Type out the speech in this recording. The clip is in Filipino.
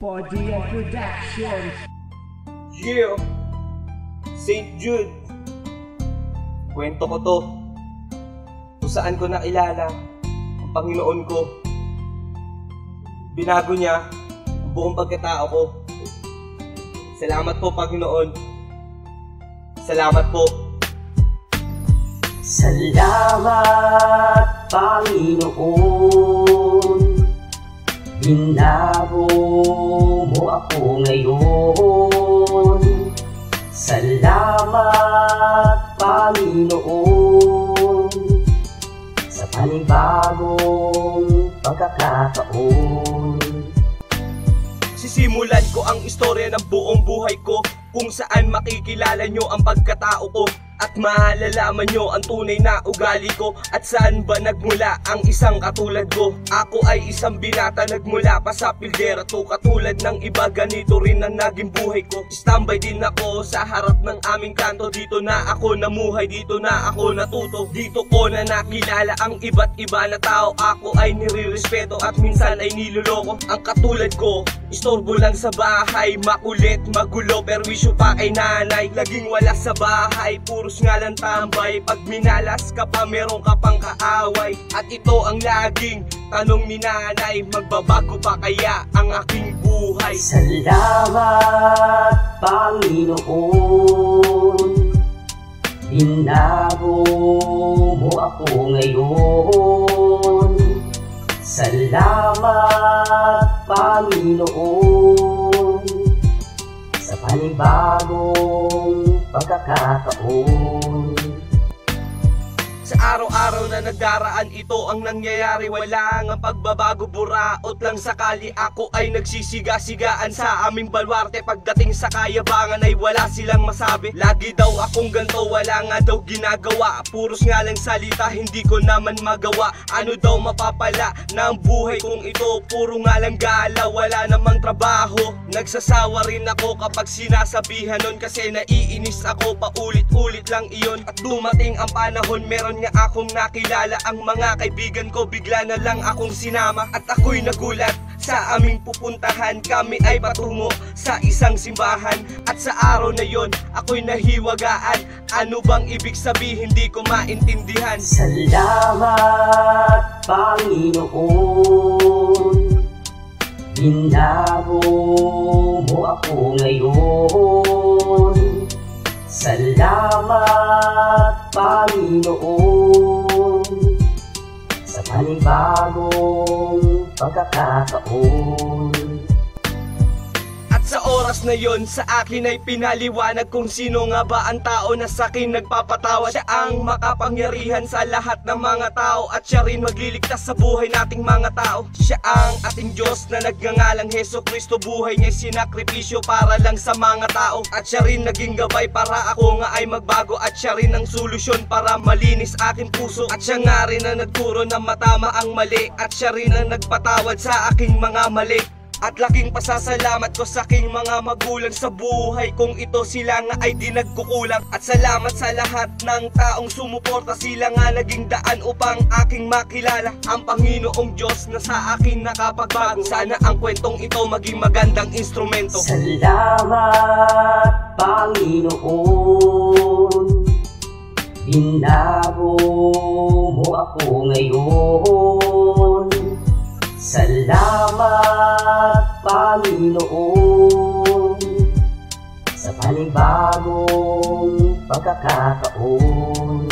Body and Productions. Yeah, St. Jude. Kwento ko to kung saan ko nakilala ang Panginoon ko. Binago niya ang buong pagkatao ko. Salamat po, Panginoon. Salamat po. Salamat, Panginoon. Binago mo ako ngayon. Salamat, Panginoon, sa panibagong pagkakataon. Sisimulan ko ang istorya ng buong buhay ko, kung saan makikilala nyo ang pagkatao ko at malalaman nyo ang tunay na ugali ko, at saan ba nagmula ang isang katulad ko. Ako ay isang binata nagmula pa sa pildera to, katulad ng iba ganito rin ang naging buhay ko. Standby din ako sa harap ng aming kanto, dito na ako namuhay, dito na ako natuto. Dito ko na nakilala ang iba't iba na tao, ako ay nirirespeto at minsan ay niloloko. Ang katulad ko, istorbo lang sa bahay, makulit, magulo, perwisyo pa kay nanay. Laging wala sa bahay, puros nga lang tambay. Pag minalas ka pa, meron ka pang kaaway. At ito ang laging tanong ni nanay, magbabago pa kaya ang aking buhay? Salamat, Panginoon. Binago mo ako ngayon. Salamat, Panginoon, sa panibagong pagkakataon. Sa araw-araw na nagdaraan, ito ang nangyayari. Wala nga pagbabago, buraot lang sakali. Ako ay nagsisiga-sigaan sa aming balwarte. Pagdating sa kayabangan ay wala silang masabi. Lagi daw akong ganto, wala nga daw ginagawa. Puros nga lang salita, hindi ko naman magawa. Ano daw mapapala ng buhay kong ito? Puro nga lang gala, wala namang trabaho. Nagsasawa rin ako kapag sinasabihan nun, kasi naiinis ako, paulit-ulit lang iyon. At dumating ang panahon, meron nga akong nakilala ang mga kaibigan ko, bigla na lang akong sinama. At ako'y nagulat sa aming pupuntahan, kami ay patungo sa isang simbahan. At sa araw na yon, ako'y nahiwagaan. Ano bang ibig sabihin, hindi ko maintindihan. Salamat, Panginoon. Binago mo ako ngayon. Salamat, Panginoon, sa panibagong pagkakataon. At sa oras na yon, sa akin ay pinaliwanag kung sino nga ba ang tao na sa akin nagpapatawad. Siya ang makapangyarihan sa lahat ng mga tao, at siya rin magliligtas sa buhay nating mga tao. Siya ang ating Diyos na nagngangalang Heso Kristo. Buhay niya'y sinakripisyo para lang sa mga tao, at siya rin naging gabay para ako nga ay magbago. At siya rin ang solusyon para malinis aking puso. At siya nga rin ang nagturo na matama ang mali, at siya rin ang nagpatawad sa aking mga mali. At laking pasasalamat ko sa aking mga magulang sa buhay kung ito, sila nga ay di nagkukulang. At salamat sa lahat ng taong sumuporta, sila nga naging daan upang aking makilala ang Panginoong Diyos na sa akin nakapagbago. Sana ang kwentong ito maging magandang instrumento. Salamat, Panginoon. Binago mo ako ngayon. Salamat, Panginoon, sa panibagong pagkakataon.